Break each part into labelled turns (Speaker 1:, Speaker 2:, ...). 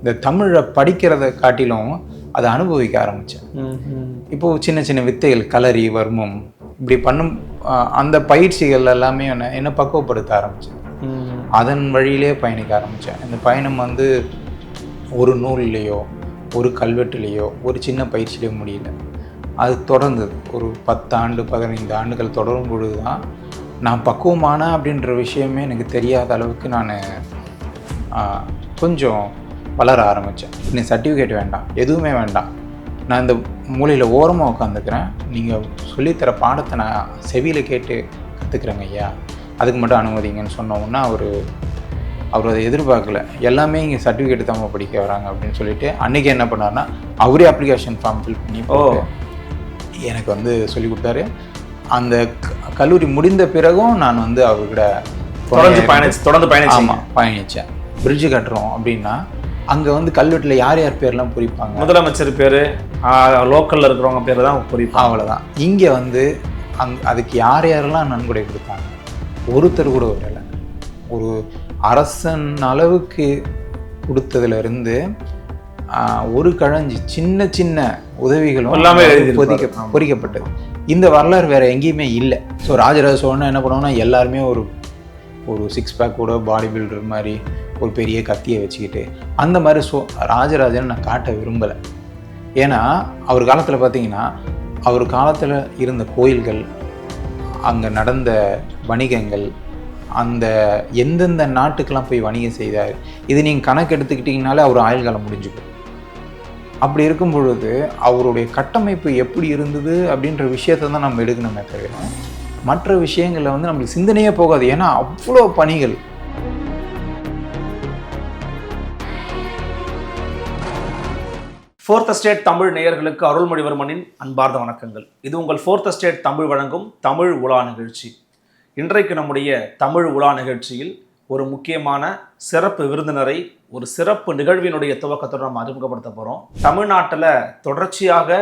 Speaker 1: இந்த தமிழை படிக்கிறத காட்டிலும் அதை அனுபவிக்க ஆரம்பித்தேன். இப்போது சின்ன சின்ன வித்தைகள், கலரி, வர்மம் இப்படி பண்ணும் அந்த பயிற்சிகள் எல்லாமே என்னை பக்குவப்படுத்த ஆரம்பித்தேன். அதன் வழியிலே பயணிக்க ஆரம்பித்தேன். இந்த பயணம் வந்து ஒரு நூல்லையோ ஒரு கல்வெட்டுலேயோ ஒரு சின்ன பயிற்சியிலையோ முடியல. அது தொடர்ந்தது. ஒரு 10 ஆண்டு 15 ஆண்டுகள் தொடரும் பொழுது தான் நான் பக்குவமான அப்படின்ற விஷயமே எனக்கு தெரியாத அளவுக்கு நான் கொஞ்சம் வளர ஆரம்பித்தேன். இன்னும் சர்டிஃபிகேட் வேண்டாம், எதுவுமே வேண்டாம், நான் இந்த மூலையில் ஓரமாக உட்காந்துக்கிறேன், நீங்கள் சொல்லித்தர பாடத்தை நான் செவியில் கேட்டு கற்றுக்குறேங்க ஐயா, அதுக்கு மட்டும் அனுமதிங்கன்னு சொன்னோன்னா அவர் அதை எதிர்பார்க்கல. எல்லாமே இங்கே சர்டிஃபிகேட் தான் படிக்க வராங்க அப்படின்னு சொல்லிட்டு அன்றைக்கி என்ன பண்ணார்னா அவரே அப்ளிகேஷன் ஃபார்ம் ஃபில் பண்ணி எனக்கு வந்து சொல்லி கொடுத்தாரு. அந்த கல்லூரி முடிந்த பிறகும் நான் வந்து அவர்கிட்ட தொடர்ந்து பயணித்தேன். பிரிட்ஜு கட்டுறோம் அப்படின்னா அங்கே வந்து கல்வெட்டில் யார் யார் பேர்லாம் குறிப்பாங்க,
Speaker 2: முதலமைச்சர் பேர், லோக்கலில் இருக்கிறவங்க பேர் தான் குறிப்பாங்க,
Speaker 1: அவ்வளோதான். இங்கே வந்து அதுக்கு யார் யாரெல்லாம் நன்கொடை கொடுத்தாங்க ஒருத்தர் கூட வரலை. ஒரு அரசன் அளவுக்கு கொடுத்ததுலேருந்து ஒரு கழஞ்சி சின்ன சின்ன உதவிகளும் எல்லாமே பொறிக்கப்பட்டது. இந்த வரலாறு வேறு எங்கேயுமே இல்லை. ஸோ ராஜராஜ சோழன் என்ன பண்ணுவோம்னா எல்லாருமே ஒரு 6 பேக்கோட பாடி பில்டர் மாதிரி ஒரு பெரிய கத்தியை வச்சுக்கிட்டு அந்த மாதிரி ராஜராஜன் நான் காட்ட விரும்பலை. ஏன்னா அவர் காலத்தில் பார்த்தீங்கன்னா அவர் காலத்தில் இருந்த கோயில்கள், அங்கே நடந்த வணிகங்கள், அந்த எந்தெந்த நாட்டுக்கெல்லாம் போய் வணிகம் செய்தார், இது நீங்கள் கணக்கு எடுத்துக்கிட்டிங்கனாலே அவர் ஆயுள் காலம் முடிஞ்சுக்கும். அப்படி இருக்கும் பொழுது அவருடைய கட்டமைப்பு எப்படி இருந்தது அப்படின்ற விஷயத்தை தான் நம்ம எடுக்கணுமே தவிர மற்ற விஷயங்களில் வந்து நம்மளுக்கு சிந்தனையே போகாது. ஏன்னா அவ்வளோ பணிகள்.
Speaker 2: ஃபோர்த் எஸ்டேட் தமிழ் நேயர்களுக்கு அருள்மொழிவர்மனின் அன்பார்ந்த வணக்கங்கள். இது உங்கள் ஃபோர்த் எஸ்டேட் தமிழ் வழங்கும் தமிழ் உலா நிகழ்ச்சி. இன்றைக்கு நம்முடைய தமிழ் உலா நிகழ்ச்சியில் ஒரு முக்கியமான சிறப்பு விருந்தினரை ஒரு சிறப்பு நிகழ்வினுடைய துவக்கத்தோடு நம்ம அறிமுகப்படுத்த போகிறோம். தமிழ்நாட்டில் தொடர்ச்சியாக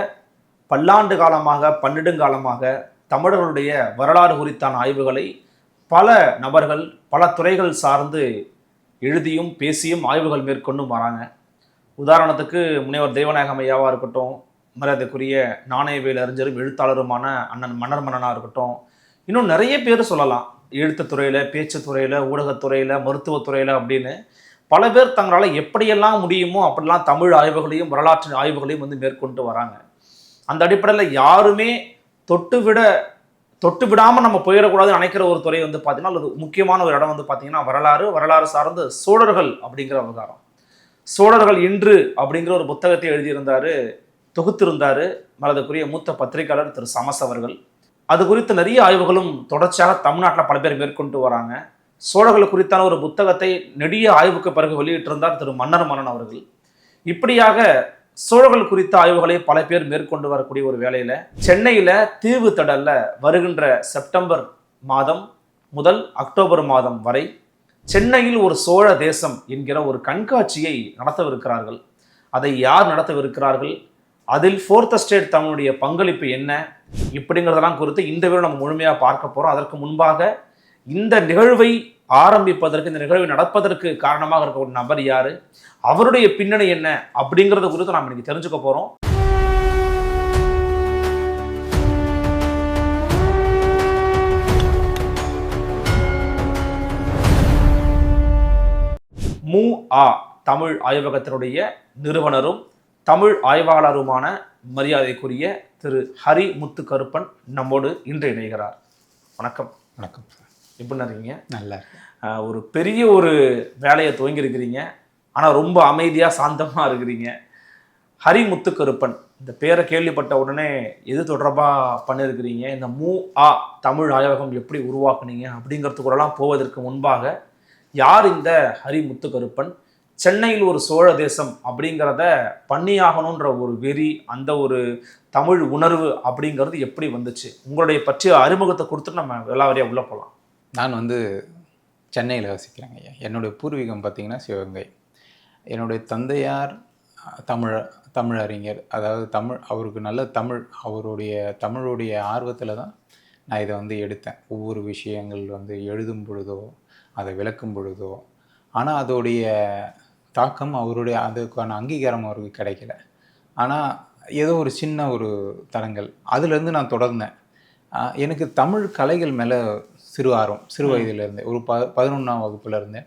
Speaker 2: பல்லாண்டு காலமாக, பன்னெடுங்காலமாக தமிழர்களுடைய வரலாறு குறித்தான ஆய்வுகளை பல நபர்கள் பல துறைகள் சார்ந்து எழுதியும் பேசியும் ஆய்வுகள் மேற்கொண்டும் வராங்க. உதாரணத்துக்கு முனைவர் தெய்வநாயகம் ஐயாவாக இருக்கட்டும், மரியாதைக்குரிய நாணயவேல் அறிஞரும் எழுத்தாளருமான அண்ணன் மன்னர் மன்னனாக இருக்கட்டும், இன்னும் நிறைய பேர் சொல்லலாம். எழுத்துத்துறையில், பேச்சுத்துறையில், ஊடகத்துறையில், மருத்துவத்துறையில் அப்படின்னு பல பேர் தங்களால் எப்படியெல்லாம் முடியுமோ அப்படிலாம் தமிழ் ஆய்வுகளையும் வரலாற்று ஆய்வுகளையும் வந்து மேற்கொண்டு வராங்க. அந்த அடிப்படையில் யாருமே தொட்டு விடாமல் நம்ம போயிடக்கூடாதுன்னு நினைக்கிற ஒரு துறை வந்து பார்த்தீங்கன்னா அது முக்கியமான ஒரு இடம் வந்து பார்த்தீங்கன்னா வரலாறு சார்ந்து சோழர்கள் அப்படிங்கிற விவகாரம். சோழர்கள் இன்று அப்படிங்கிற ஒரு புத்தகத்தை எழுதியிருந்தார், தொகுத்திருந்தார் மரியாதைக்குரிய மூத்த பத்திரிகையாளர் திரு சமஸ் அவர்கள். அது குறித்து நிறைய ஆய்வுகளும் தொடர்ச்சியாக தமிழ்நாட்டில் பல பேர் மேற்கொண்டு வராங்க. சோழர்கள் குறித்தான ஒரு புத்தகத்தை நெடிய ஆய்வுக்கு பிறகு வெளியிட்டிருந்தார் திரு மன்னர் மன்னன் அவர்கள். இப்படியாக சோழர்கள் குறித்த ஆய்வுகளை பல பேர் மேற்கொண்டு வரக்கூடிய ஒரு வேளையில் சென்னையில் தீவு திடலில் வருகின்ற செப்டம்பர் மாதம் முதல் அக்டோபர் மாதம் வரை சென்னையில் ஒரு சோழ தேசம் என்கிற ஒரு கண்காட்சியை நடத்தவிருக்கிறார்கள். அதை யார் நடத்தவிருக்கிறார்கள், அதில் ஃபோர்த் எஸ்டேட் தமிழுடைய பங்களிப்பு என்ன, இப்படிங்கிறதெல்லாம் குறித்து இந்த வீடியோ நம்ம முழுமையாக பார்க்க போகிறோம். அதற்கு முன்பாக இந்த நிகழ்வை ஆரம்பிப்பதற்கு, இந்த நிகழ்வை நடப்பதற்கு காரணமாக இருக்க ஒரு நபர் யார், அவருடைய பின்னணி என்ன அப்படிங்கிறத குறித்து நாம் இன்னைக்கு தெரிஞ்சுக்க போகிறோம். மு.ஆ. தமிழ் ஆய்வகத்தினுடைய நிறுவனரும் தமிழ் ஆய்வாளருமான மரியாதைக்குரிய திரு ஹரி முத்துக்கருப்பன் நம்மோடு இன்று இணைகிறார். வணக்கம்.
Speaker 1: வணக்கம் சார்.
Speaker 2: எப்படி இருக்கீங்க?
Speaker 1: நல்லா.
Speaker 2: ஒரு பெரிய ஒரு வேலையை துவங்கியிருக்கிறீங்க, ஆனால் ரொம்ப அமைதியாக சாந்தமாக இருக்கிறீங்க. ஹரி முத்துக்கருப்பன் இந்த பேரை கேள்விப்பட்ட உடனே எது தொடர்பாக பண்ணியிருக்கிறீங்க, இந்த மு.ஆ. தமிழ் ஆய்வகம் எப்படி உருவாக்குனீங்க அப்படிங்கிறதுக்குள்ளலாம் போவதற்கு முன்பாக யார் இந்த ஹரி முத்துக்கருப்பன், சென்னையில் ஒரு சோழ தேசம் அப்படிங்கிறத பண்ணியாகணுன்ற ஒரு வெறி, அந்த ஒரு தமிழ் உணர்வு அப்படிங்கிறது எப்படி வந்துச்சு, உங்களுடைய பற்றிய அறிமுகத்தை கொடுத்துட்டு நம்ம எல்லா வரையும் உள்ளே போகலாம்.
Speaker 1: நான் வந்து சென்னையில் வசிக்கிறேங்க ஐயா. என்னுடைய பூர்வீகம் பார்த்திங்கன்னா சிவகங்கை. என்னுடைய தந்தையார் தமிழறிஞர், அதாவது அவருக்கு நல்ல தமிழுடைய ஆர்வத்தில் தான் நான் இதை வந்து எடுத்தேன். ஒவ்வொரு விஷயங்கள் வந்து எழுதும் பொழுதோ அதை விளக்கும் பொழுதோ, ஆனால் அதோடைய தாக்கம் அவருடைய அதுக்கான அங்கீகாரம் அவருக்கு கிடைக்கல. ஆனால் ஏதோ ஒரு சின்ன ஒரு தடங்கல் அதுலேருந்து நான் தொடர்ந்தேன். எனக்கு தமிழ் கலைகள் மேலே சிறு ஆர்வம், சிறு வயதிலிருந்தே ஒரு 11ஆம் வகுப்புலேருந்தே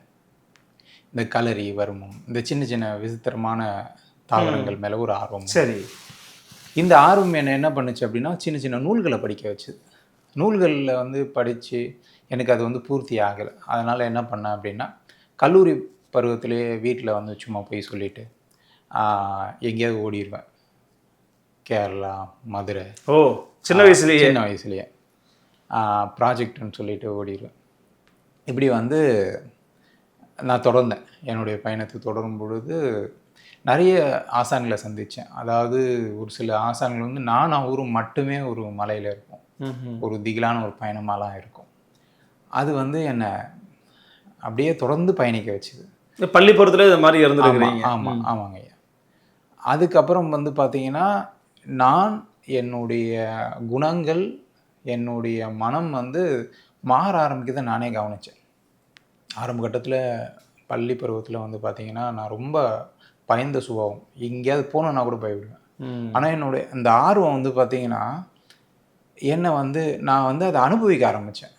Speaker 1: இந்த களரி, வர்மம், இந்த சின்ன சின்ன விசித்திரமான தாவரங்கள் மேலே ஒரு ஆர்வம்.
Speaker 2: சரி.
Speaker 1: இந்த ஆர்வம் என்ன பண்ணுச்சு அப்படின்னா, சின்ன சின்ன நூல்களை படிக்க வச்சுது. நூல்களில் வந்து படித்து எனக்கு அது வந்து பூர்த்தி ஆகலை. அதனால் என்ன பண்ணேன் அப்படின்னா, கல்லூரி பருவத்திலேயே வீட்டில் வந்து சும்மா போய் சொல்லிவிட்டு எங்கேயாவது ஓடிடுவேன். கேரளா, மதுரை.
Speaker 2: ஓ, சின்ன வயசுலேயே?
Speaker 1: சின்ன வயசுலேயே ப்ராஜெக்ட்னு சொல்லிட்டு ஓடிடுவேன். இப்படி வந்து நான் தொடர்ந்தேன். என்னுடைய பயணத்தை தொடரும் பொழுது நிறைய ஆசான்களை சந்தித்தேன். அதாவது ஒரு சில ஆசான்கள் வந்து நானும் அவரும் மட்டுமே ஒரு மலையில் இருப்போம். ஒரு திகிலான ஒரு பயணமாலாம் இருக்கும். அது வந்து என்னை அப்படியே தொடர்ந்து பயணிக்க வச்சுது.
Speaker 2: பள்ளி பருவத்தில் இது மாதிரி இருந்துருக்கிறீங்க?
Speaker 1: ஆமாங்க ஐயா. அதுக்கப்புறம் வந்து பார்த்தீங்கன்னா, நான் என்னுடைய குணங்கள், என்னுடைய மனம் வந்து மாற ஆரம்பிக்கிறத நானே கவனித்தேன். ஆரம்ப கட்டத்தில் பள்ளி பருவத்தில் வந்து பார்த்தீங்கன்னா, நான் ரொம்ப பயந்த சுபாவம். எங்கேயாவது போனோன்னா கூட பயப்படுவேன். ஆனால் என்னுடைய அந்த ஆர்வம் வந்து பார்த்தீங்கன்னா, என்னை வந்து நான் வந்து அதை அனுபவிக்க ஆரம்பித்தேன்.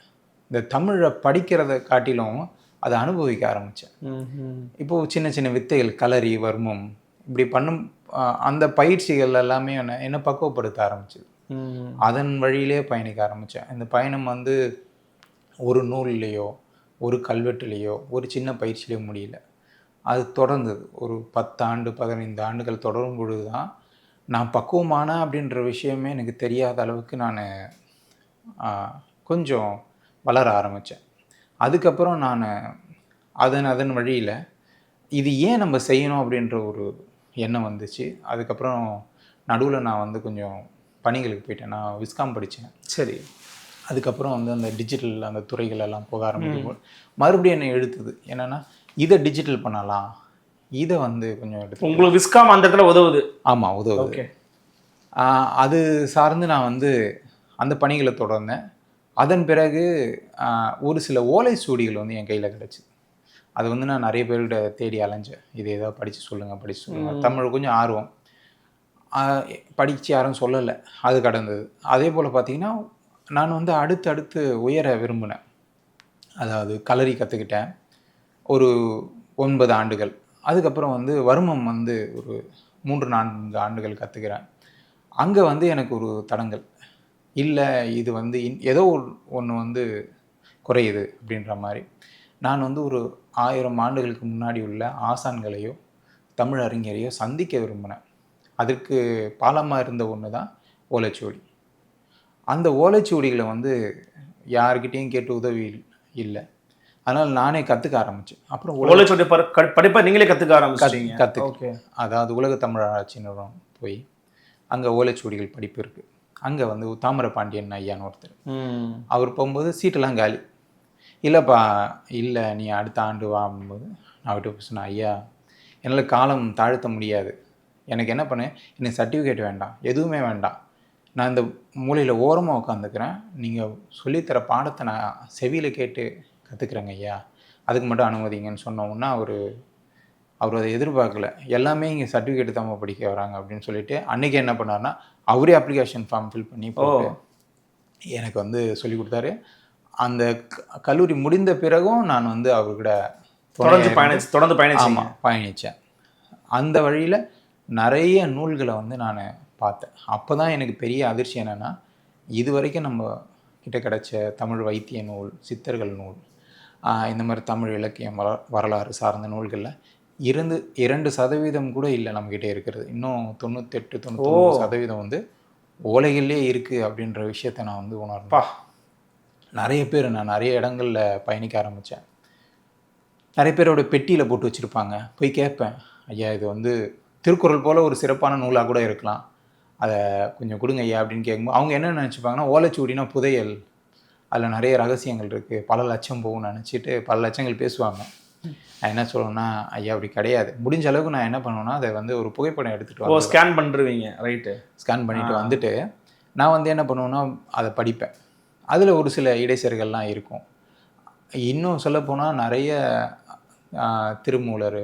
Speaker 1: இந்த தமிழை படிக்கிறத காட்டிலும் அதை அனுபவிக்க ஆரம்பித்தேன். இப்போது சின்ன சின்ன வித்தைகள், களரி, வர்மம் இப்படி பண்ணும் அந்த பயிற்சிகள் எல்லாமே என்னை பக்குவப்படுத்த ஆரம்பிச்சது. அதன் வழியிலே பயணிக்க ஆரம்பித்தேன். இந்த பயணம் வந்து ஒரு நூல்லையோ, ஒரு கல்வெட்டுலேயோ, ஒரு சின்ன பயிற்சியிலையோ முடியல. அது தொடர்ந்தது. ஒரு 10 ஆண்டு 15 ஆண்டுகள் தொடரும் பொழுது தான் நான் பக்குவமான அப்படின்ற விஷயமே எனக்கு தெரியாத அளவுக்கு நான் கொஞ்சம் வளர ஆரம்பித்தேன். அதுக்கப்புறம் நான் அதன் வழியில் இது ஏன் நம்ம செய்யணும் அப்படின்ற ஒரு எண்ணம் வந்துச்சு. அதுக்கப்புறம் நடுவில் நான் வந்து கொஞ்சம் பணிகளுக்கு போயிட்டேன். நான் விஸ்காம் படித்தேன்.
Speaker 2: சரி.
Speaker 1: அதுக்கப்புறம் வந்து அந்த டிஜிட்டல் அந்த துறைகள் எல்லாம் போக ஆரம்பிக்கும்போது மறுபடியும் என்னை எழுத்துது. என்னென்னா இதை டிஜிட்டல் பண்ணலாம், இதை வந்து கொஞ்சம் எடுத்து.
Speaker 2: உங்களுக்கு விஸ்காம் அந்த இடத்துல உதவுது?
Speaker 1: ஆமாம், உதவுது.
Speaker 2: ஓகே.
Speaker 1: அது சார்ந்து நான் வந்து அந்த பணிகளை தொடர்ந்தேன். அதன் பிறகு ஒரு சில ஓலை சுவடிகள் வந்து என் கையில் கிடச்சி. அது வந்து நான் நிறைய பேர்கிட்ட தேடி அலைஞ்சேன். இது ஏதாவது படித்து சொல்லுங்கள். தமிழ் கொஞ்சம் ஆர்வம், படித்து யாரும் சொல்லலை, அது கடந்தது. அதே போல் பார்த்திங்கன்னா நான் வந்து அடுத்து உயர விரும்பினேன். அதாவது களரி கற்றுக்கிட்டேன் ஒரு 9 ஆண்டுகள். அதுக்கப்புறம் வந்து வர்மம் வந்து ஒரு 3-4 ஆண்டுகள் கற்றுக்கிறேன். அங்கே வந்து எனக்கு ஒரு தடங்கல் இல்லை, இது வந்து ஏதோ ஒன்று வந்து குறையுது அப்படின்ற மாதிரி நான் வந்து ஒரு 1000 ஆண்டுகளுக்கு முன்னாடி உள்ள ஆசான்களையோ தமிழ் அறிஞரையோ சந்திக்க விரும்பினேன். அதற்கு பாலமாக இருந்த ஒன்று தான் ஓலைச்சுவடி. அந்த ஓலைச்சுவடிகளை வந்து யார்கிட்டையும் கேட்டு உதவி இல்லை. அதனால் நானே கற்றுக்க ஆரம்பித்தேன். அப்புறம்
Speaker 2: ஓலைச்சுவடி படிப்பை நீங்களே கற்றுக்க ஆரம்பிச்சிட்டீங்க?
Speaker 1: ஓகே. அதாவது உலக தமிழ் ஆராய்ச்சி நிறுவனம் போய் அங்கே ஓலைச்சுவடிகள் படிப்பு இருக்குது. அங்கே வந்து தாமிரபாண்டியன் ஐயான்னு ஒருத்தர், அவர் போகும்போது சீட்டெல்லாம் காலி. இல்லைப்பா, இல்லை நீ அடுத்த ஆண்டு வாங்கும்போது நான் அவர்கிட்ட சொன்னேன், ஐயா என்னால் காலம் தாழ்த்த முடியாது, எனக்கு என்ன பண்ணேன், எனக்கு சர்டிஃபிகேட் வேண்டாம், எதுவுமே வேண்டாம், நான் இந்த மூலையில் ஓரமாக உட்காந்துக்கிறேன், நீங்கள் சொல்லித்தர பாடத்தை நான் செவியில் கேட்டு கற்றுக்குறேங்க ஐயா, அதுக்கு மட்டும் அனுமதிங்கன்னு சொன்னோன்னா அவர் அதை எதிர்பார்க்கல. எல்லாமே இங்கே சர்டிஃபிகேட் தான் படிக்க வராங்க அப்படின்னு சொல்லிட்டு அன்றைக்கி என்ன பண்ணார்னா அவரே அப்ளிகேஷன் ஃபார்ம் ஃபில் பண்ணி போட்டு எனக்கு வந்து சொல்லி கொடுத்தாரு. அந்த கல்லூரி முடிந்த பிறகும் நான் வந்து அவர்கிட்ட
Speaker 2: தொடர்ந்து
Speaker 1: பயணித்தேன். அந்த வழியில் நிறைய நூல்களை வந்து நான் பார்த்தேன். அப்போ தான் எனக்கு பெரிய அதிர்ச்சி என்னென்னா, இது வரைக்கும் நம்ம கிட்ட கிடைச்ச தமிழ் வைத்திய நூல், சித்தர்கள் நூல், இந்த மாதிரி தமிழ் இலக்கியம் வரலாறு சார்ந்த நூல்களில் 2% கூட இல்லை நம்மக்கிட்ட இருக்கிறது. இன்னும் 98-99% வந்து ஓலைகள்லே இருக்குது அப்படின்ற விஷயத்த நான் வந்து உணர்ந்தேன். நிறைய பேர், நான் நிறைய இடங்களில் பயணிக்க ஆரம்பித்தேன். நிறைய பேரோட பெட்டியில் போட்டு வச்சுருப்பாங்க. போய் கேட்பேன், ஐயா இது வந்து திருக்குறள் போல் ஒரு சிறப்பான நூலாக கூட இருக்கலாம், அதை கொஞ்சம் கொடுங்க ஐயா அப்படின்னு கேட்கும்போது அவங்க என்ன நினச்சிப்பாங்கன்னா, ஓலைச்சுவடினா புதையல், அதில் நிறைய ரகசியங்கள் இருக்குது, பல லட்சம் போகும்னு நினச்சிட்டு பல லட்சங்கள் பேசுவாங்க. நான் என்ன சொல்லுவேன்னா, ஐயா அப்படி கிடையாது, முடிஞ்ச அளவுக்கு நான் என்ன பண்ணுவேன்னா அதை வந்து ஒரு புகைப்படம் எடுத்துகிட்டு வந்து
Speaker 2: ஸ்கேன் பண்ணுறீங்க? ரைட்டு.
Speaker 1: ஸ்கேன் பண்ணிவிட்டு வந்துட்டு நான் வந்து என்ன பண்ணுவேன்னா அதை படிப்பேன். அதில் ஒரு சில இடைச்செருகள்லாம் இருக்கும். இன்னும் சொல்லப்போனால் நிறைய திருமூலர்,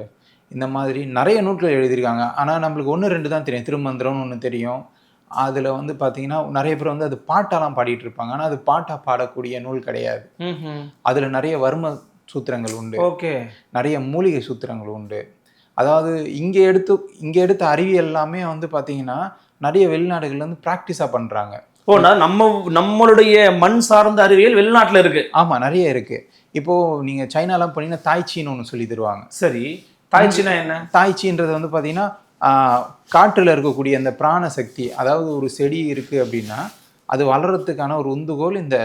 Speaker 1: இந்த மாதிரி நிறைய நூல்கள் எழுதியிருக்காங்க. ஆனால் நம்மளுக்கு 1, 2 தான் தெரியும். திருமந்திரம்னு ஒன்று தெரியும். அதில் வந்து பார்த்தீங்கன்னா நிறைய பேர் வந்து அது பாட்டாலாம் பாடிட்டு இருப்பாங்க. ஆனால் அது பாட்டாக பாடக்கூடிய நூல் கிடையாது. அதில் நிறைய வர்ம சூத்திரங்கள் உண்டு.
Speaker 2: ஓகே.
Speaker 1: நிறைய மூலிகை சூத்திரங்கள் உண்டு. அதாவது இங்கே எடுத்த அறிவியல் எல்லாமே வந்து பார்த்தீங்கன்னா நிறைய வெளிநாடுகள்ல வந்து ப்ராக்டிஸாக பண்ணுறாங்க.
Speaker 2: நம்மளுடைய மண் சார்ந்த அறிவியல் வெளிநாட்டில் இருக்கு.
Speaker 1: ஆமாம், நிறைய இருக்கு. இப்போ நீங்கள் சைனாலாம் போனீங்கன்னா தாய்ச்சின்னு ஒன்று சொல்லி தருவாங்க.
Speaker 2: சரி, தாய்ச்சினா என்ன?
Speaker 1: தாய்ச்சின்றது வந்து பார்த்தீங்கன்னா காற்றில் இருக்கக்கூடிய அந்த பிராண சக்தி. அதாவது ஒரு செடி இருக்குது அப்படின்னா அது வளர்கிறதுக்கான ஒரு உந்துகோல் இந்த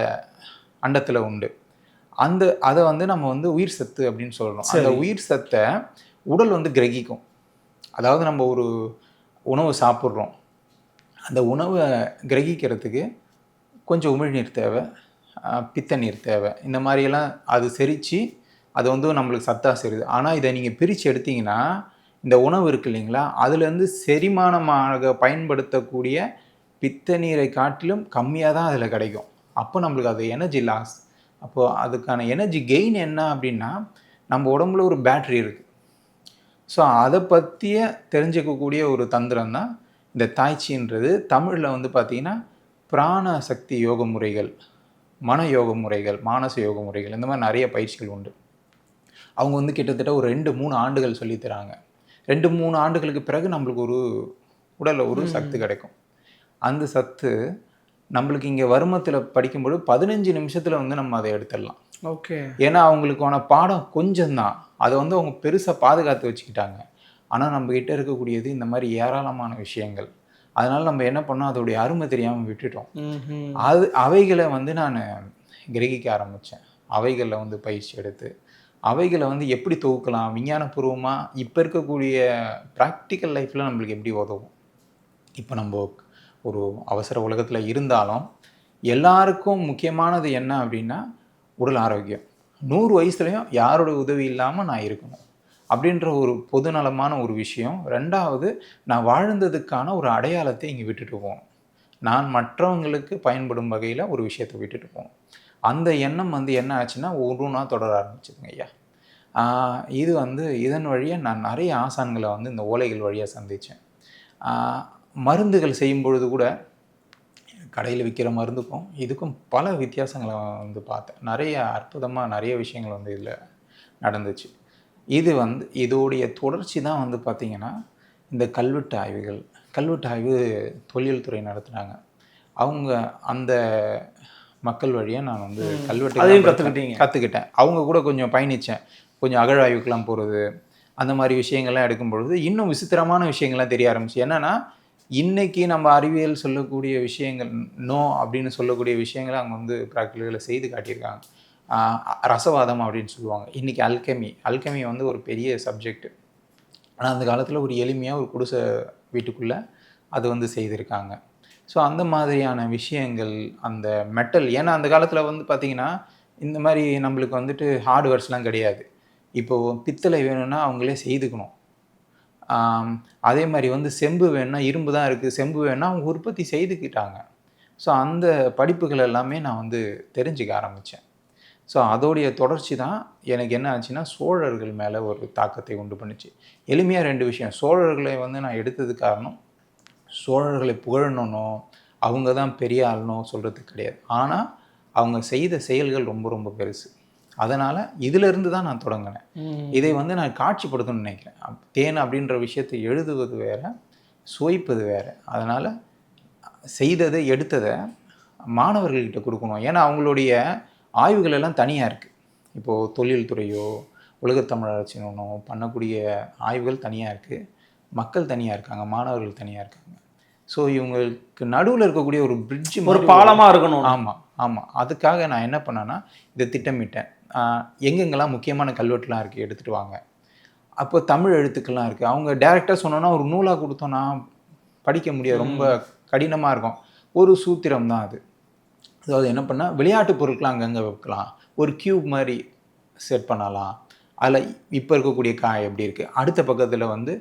Speaker 1: அண்டத்தில் உண்டு. அதை வந்து நம்ம வந்து உயிர் சத்து அப்படின்னு சொல்கிறோம். அந்த உயிர் சத்தை உடல் வந்து கிரகிக்கும். அதாவது நம்ம ஒரு உணவு சாப்பிட்றோம், அந்த உணவை கிரகிக்கிறதுக்கு கொஞ்சம் உமிழ்நீர் தேவை, பித்த நீர் தேவை. இந்த மாதிரியெல்லாம் அது செரித்து அது வந்து நம்மளுக்கு சத்தாக சேருது. ஆனால் இதை நீங்கள் பிரித்து எடுத்தீங்கன்னா இந்த உணவு இருக்குது இல்லைங்களா, அதுலேருந்து செரிமானமாக பயன்படுத்தக்கூடிய பித்த நீரை காட்டிலும் கம்மியாக தான் அதில் கிடைக்கும். அப்போ நம்மளுக்கு அது எனர்ஜி லாஸ். அப்போது அதுக்கான எனர்ஜி கெயின் என்ன அப்படின்னா, நம்ம உடம்புல ஒரு பேட்ரி இருக்குது. ஸோ அதை பற்றிய தெரிஞ்சுக்கக்கூடிய ஒரு தந்திரம் தான் இந்த தாய்ச்சின்றது. தமிழில் வந்து பார்த்திங்கன்னா பிராண சக்தி யோக முறைகள், மன யோக முறைகள், மானச யோக முறைகள், இந்த மாதிரி நிறைய பயிற்சிகள் உண்டு. அவங்க வந்து கிட்டத்தட்ட ஒரு 2-3 ஆண்டுகள் சொல்லித்தராங்க. 2-3 ஆண்டுகளுக்கு பிறகு நம்மளுக்கு ஒரு உடலில் ஒரு சத்து கிடைக்கும். அந்த சத்து நம்மளுக்கு இங்கே வருமத்தில் படிக்கும்போது 15 நிமிஷத்தில் வந்து நம்ம அதை எடுத்துடலாம்.
Speaker 2: ஓகே.
Speaker 1: ஏன்னா அவங்களுக்கான பாடம் கொஞ்சம்தான், அதை வந்து அவங்க பெருசாக பாதுகாத்து வச்சுக்கிட்டாங்க. ஆனால் நம்மக்கிட்ட இருக்கக்கூடியது இந்த மாதிரி ஏராளமான விஷயங்கள். அதனால் நம்ம என்ன பண்ணோம், அதோடைய அருமை தெரியாமல் விட்டுட்டோம். அவைகளை வந்து நான் கிரகிக்க ஆரம்பித்தேன். அவைகளில் வந்து பயிற்சி எடுத்து அவைகளை வந்து எப்படி தொகுக்கலாம், விஞ்ஞானபூர்வமாக இப்போ இருக்கக்கூடிய ப்ராக்டிக்கல் லைஃப்பில் நம்மளுக்கு எப்படி உதவும். இப்போ நம்ம ஒரு அவசர உலகத்தில் இருந்தாலும் எல்லாருக்கும் முக்கியமானது என்ன அப்படின்னா உடல் ஆரோக்கியம். 100 வயசுலையும் யாரோட உதவி இல்லாமல் நான் இருக்கணும் அப்படின்ற ஒரு பொதுநலமான ஒரு விஷயம். 2வது, நான் வாழ்ந்ததுக்கான ஒரு அடையாளத்தை இங்கே விட்டுட்டு போகணும். நான் மற்றவங்களுக்கு பயன்படும் வகையில் ஒரு விஷயத்தை விட்டுட்டு போகணும். அந்த எண்ணம் வந்து என்ன ஆச்சுன்னா ஒவ்வொன்றா தொடர ஆரம்பிச்சுதுங்க ஐயா. இது வந்து இதன் வழியாக நான் நிறைய ஆசான்களை வந்து இந்த ஓலைகள் வழியாக சந்தித்தேன். மருந்துகள் செய்யும் பொழுது கூட கடையில் விற்கிற மருந்துக்கும் இதுக்கும் பல வித்தியாசங்களை வந்து பார்த்தேன். நிறைய அற்புதமாக நிறைய விஷயங்கள் வந்து இதில் நடந்துச்சு. இது வந்து இதோடைய தொடர்ச்சி தான் வந்து பார்த்திங்கன்னா இந்த கல்வெட்டு ஆய்வுகள். கல்வெட்டு ஆய்வு தொல்லியல் துறை நடத்துனாங்க. அவங்க அந்த மக்கள் வழியாக நான் வந்து கல்வெட்டு கற்றுக்கிட்டேன். அவங்க கூட கொஞ்சம் பயணித்தேன். கொஞ்சம் அகழாய்வுக்கெலாம் போகிறது, அந்த மாதிரி விஷயங்கள்லாம் எடுக்கும் பொழுது இன்னும் விசித்திரமான விஷயங்கள்லாம் தெரிய ஆரம்பிச்சு. என்னென்னா இன்றைக்கி நம்ம அறிவியல் சொல்லக்கூடிய விஷயங்கள் நோ அப்படின்னு சொல்லக்கூடிய விஷயங்களை அவங்க வந்து ப்ராக்டிக்கலில் செய்து காட்டியிருக்காங்க. ரசவாதம் அப்படின்னு சொல்லுவாங்க. இன்றைக்கி அல்கெமி வந்து ஒரு பெரிய சப்ஜெக்ட். ஆனால் அந்த காலத்தில் ஒரு எளிமையாக ஒரு குடிசை வீட்டுக்குள்ளே அது வந்து செய்திருக்காங்க. ஸோ அந்த மாதிரியான விஷயங்கள், அந்த மெட்டல், ஏன்னா அந்த காலத்தில் வந்து பார்த்திங்கன்னா இந்த மாதிரி நம்மளுக்கு வந்துட்டு ஹார்ட்வேர்ஸ்லாம் கிடையாது. இப்போது பித்தளை வேணும்னா அவங்களே செய்துக்கணும். அதே மாதிரி வந்து செம்பு வேணும்னா இரும்பு தான் இருக்குது, செம்பு வேணும்னா அவங்க உற்பத்தி செய்துக்கிட்டாங்க. ஸோ அந்த படிப்புகள் எல்லாமே நான் வந்து தெரிஞ்சுக்க ஆரம்பித்தேன். ஸோ அதோடைய தொடர்ச்சி தான் எனக்கு என்ன ஆச்சுன்னா சோழர்கள் மேலே ஒரு தாக்கத்தை உண்டு பண்ணிச்சு. எளிமையாக 2 விஷயம். சோழர்களை வந்து நான் எடுத்தது காரணம் சோழர்களை புகழணும்னோ அவங்க தான் பெரிய ஆளனோ சொல்கிறதுக்கு கிடையாது. ஆனால் அவங்க செய்த செயல்கள் ரொம்ப ரொம்ப பெருசு. அதனால் இதிலிருந்து தான் நான் தொடங்கினேன். இதை வந்து நான் காட்சிப்படுத்தணும்னு நினைக்கிறேன். தேன் அப்படின்ற விஷயத்தை எழுதுவது வேறு, சுவைப்பது வேறு. அதனால் செய்ததை எடுத்ததை மாணவர்கள்கிட்ட கொடுக்கணும். ஏன்னா அவங்களுடைய ஆய்வுகள் எல்லாம் தனியாக இருக்குது. இப்போது தொழில் துறையோ உலகத்தமிழாட்சினோ பண்ணக்கூடிய ஆய்வுகள் தனியாக இருக்குது, மக்கள் தனியாக இருக்காங்க, மாணவர்கள் தனியாக இருக்காங்க. ஸோ இவங்களுக்கு நடுவில் இருக்கக்கூடிய ஒரு பிரிட்ஜ்,
Speaker 2: ஒரு பாலமாக இருக்கணும்.
Speaker 1: ஆமாம். அதுக்காக நான் என்ன பண்ணேன்னா இதை திட்டமிட்டேன். எங்கெங்கெல்லாம் முக்கியமான கல்வெட்டுலாம் இருக்குது எடுத்துகிட்டு வாங்க. அப்போ தமிழ் எழுத்துக்கள்லாம் இருக்குது. அவங்க டேரெக்டாக சொன்னோன்னா ஒரு நூலாக கொடுத்தோன்னா படிக்க முடியாது, ரொம்ப கடினமாக இருக்கும். ஒரு சூத்திரம் தான் அது. அதாவது என்ன பண்ணால் விளையாட்டு பொருட்கள்லாம் அங்கங்கே வைக்கலாம், ஒரு கியூப் மாதிரி செட் பண்ணலாம். அதில் இப்போ இருக்கக்கூடிய காய் எப்படி இருக்குது, அடுத்த பக்கத்தில் வந்து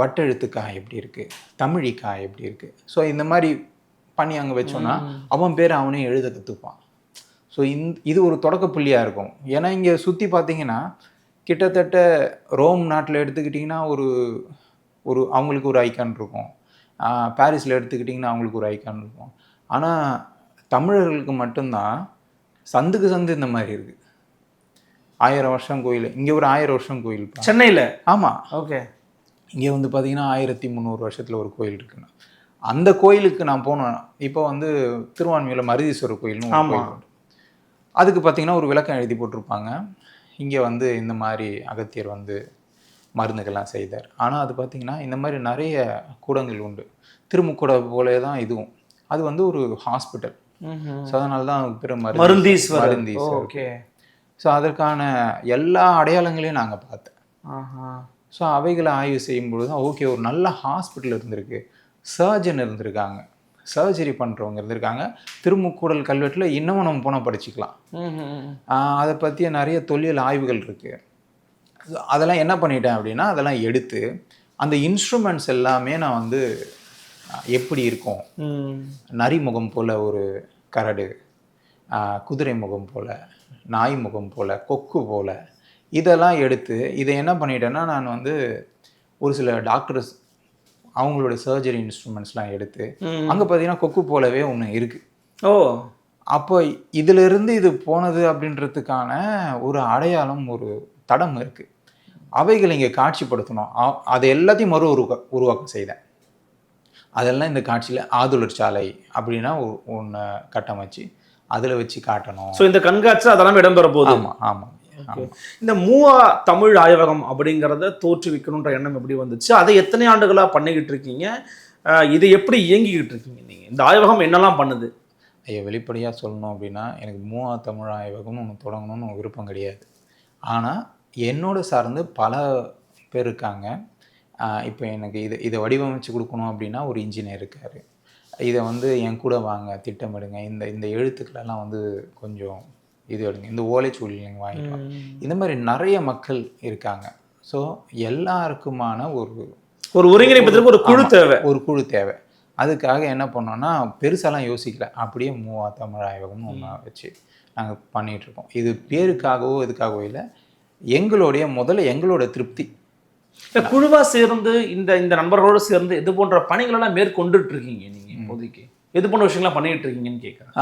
Speaker 1: வட்டெழுத்து காய் எப்படி இருக்குது, தமிழி காய் எப்படி இருக்குது. ஸோ இந்த மாதிரி பண்ணி அங்கே வச்சோன்னா அவன் பேர் அவனே எழுத கற்றுப்பான். ஸோ இது ஒரு தொடக்க புள்ளியாக இருக்கும். ஏன்னா இங்கே சுற்றி பார்த்தீங்கன்னா கிட்டத்தட்ட ரோம் நாட்டில் எடுத்துக்கிட்டிங்கன்னா ஒரு ஒரு அவங்களுக்கு ஒரு ஐக்கான் இருக்கும். பாரிஸில் எடுத்துக்கிட்டிங்கன்னா அவங்களுக்கு ஒரு ஐக்கான் இருக்கும். ஆனால் தமிழர்களுக்கு மட்டும்தான் சந்துக்கு சந்து இந்த மாதிரி இருக்குது. 1000 வருஷம் கோயில், இங்கே ஒரு 1000 வருஷம் கோயில்
Speaker 2: சென்னையில்.
Speaker 1: ஆமாம்.
Speaker 2: ஓகே.
Speaker 1: இங்கே வந்து பார்த்தீங்கன்னா 1300 வருஷத்தில் ஒரு கோயில் இருக்குன்னு. அந்த கோயிலுக்கு நான் போனேன். இப்போ வந்து திருவான்மியூரில் மருதீஸ்வரர் கோயில்னு ஒரு கோயில் உண்டு. அதுக்கு பார்த்தீங்கன்னா ஒரு விளக்கம் எழுதி போட்டிருப்பாங்க, இங்கே வந்து இந்த மாதிரி அகத்தியர் வந்து மருந்துகள்லாம் செய்தார். ஆனால் அது பார்த்தீங்கன்னா இந்த மாதிரி நிறைய கூடங்கள் உண்டு. திருமுக்கூட போலே தான் இதுவும். அது வந்து ஒரு ஹாஸ்பிட்டல். ஸோ அதனால தான் பேர்
Speaker 2: மருந்தீஸ்வரர்.
Speaker 1: ஓகே. ஸோ அதற்கான எல்லா அடையாளங்களையும் நாங்கள் பார்த்தேன். ஸோ அவைகளை ஆய்வு செய்யும்பொழுது தான் ஓகே, ஒரு நல்ல ஹாஸ்பிட்டல் இருந்திருக்கு, சர்ஜன் இருந்திருக்காங்க, சர்ஜரி பண்ணுறவங்க இருந்திருக்காங்க. திருமுக்கூடல் கல்வெட்டில் இன்னமும் நம்ம போனால் படிச்சுக்கலாம். அதை பற்றிய நிறைய தொல்லியல் ஆய்வுகள் இருக்குது. அதெல்லாம் என்ன பண்ணிட்டேன் அப்படின்னா, அதெல்லாம் எடுத்து அந்த இன்ஸ்ட்ருமெண்ட்ஸ் எல்லாமே நான் வந்து எப்படி இருக்கும், நரி முகம் போல் ஒரு கரடு, குதிரை முகம் போல், நாய் முகம் போல், கொக்கு போல், இதெல்லாம் எடுத்து இதை என்ன பண்ணிட்டேன்னா, நான் வந்து ஒரு சில டாக்டர்ஸ் அவங்களுடைய சர்ஜரி இன்ஸ்ட்ருமெண்ட்ஸ்லாம் எடுத்து அங்கே பார்த்தீங்கன்னா கொக்கு போலவே ஒன்று இருக்குது. அப்போ இதிலிருந்து இது போனது அப்படின்றதுக்கான ஒரு அடையாளம், ஒரு தடம் இருக்குது. அவைகளை இங்கே காட்சிப்படுத்தணும். அதை எல்லாத்தையும் உருவாக்கம் செய்தேன். அதெல்லாம் இந்த காட்சியில் ஆதுலர் சாலை அப்படின்னா ஒன்று கட்டமைச்சு அதில் வச்சு காட்டணும்.
Speaker 2: ஸோ இந்த கண்காட்சி அதெல்லாம் இடம்பெற போகுது.
Speaker 1: ஆமாம் ஆமாம்.
Speaker 2: இந்த மூவா தமிழ் ஆய்வகம் அப்படிங்கிறத தோற்றுவிக்கணுன்ற எண்ணம் எப்படி வந்துச்சு? அதை எத்தனை ஆண்டுகளாக பண்ணிக்கிட்டு இருக்கீங்க? இதை எப்படி இயங்கிக்கிட்டு இருக்கீங்க நீங்கள்? இந்த ஆய்வகம் என்னெல்லாம் பண்ணுது?
Speaker 1: ஐயா, வெளிப்படையாக சொல்லணும் அப்படின்னா, எனக்கு மூவா தமிழ் ஆய்வகம்னு ஒன்று தொடங்கணும்னு விருப்பம் கிடையாது. ஆனால் என்னோட சார்ந்து பல பேர் இருக்காங்க. இப்போ எனக்கு இதை வடிவமைச்சு கொடுக்கணும் அப்படின்னா ஒரு இன்ஜினியர் இருக்கார். இதை வந்து என் கூட வாங்க, திட்டமிடுங்க, இந்த எழுத்துக்களெல்லாம் வந்து கொஞ்சம் இது எடுங்க, இந்த ஓலைச்சுவடி நீங்கள் வாங்கிக்கலாம். இந்த மாதிரி நிறைய மக்கள் இருக்காங்க. ஸோ எல்லாருக்குமான ஒரு
Speaker 2: ஒருங்கிணைப்பதற்கு ஒரு குழு தேவை.
Speaker 1: அதுக்காக என்ன பண்ணோன்னா, பெருசாலாம் யோசிக்கல, அப்படியே மூவா தமிழ் ஆய்வகம்னு ஒன்று வச்சு நாங்கள் பண்ணிகிட்ருக்கோம். இது பேருக்காகவோ இதுக்காகவோ இல்லை, எங்களோட திருப்தி.
Speaker 2: குழுவாக சேர்ந்து இந்த நண்பர்களோடு சேர்ந்து இது போன்ற பணிகளெல்லாம் மேற்கொண்டுட்டு இருக்கீங்க நீங்கள் இப்போதைக்கு? எது போன்ற விஷயங்கள்லாம் பண்ணிகிட்டு இருக்கீங்கன்னு கேட்குறேன்.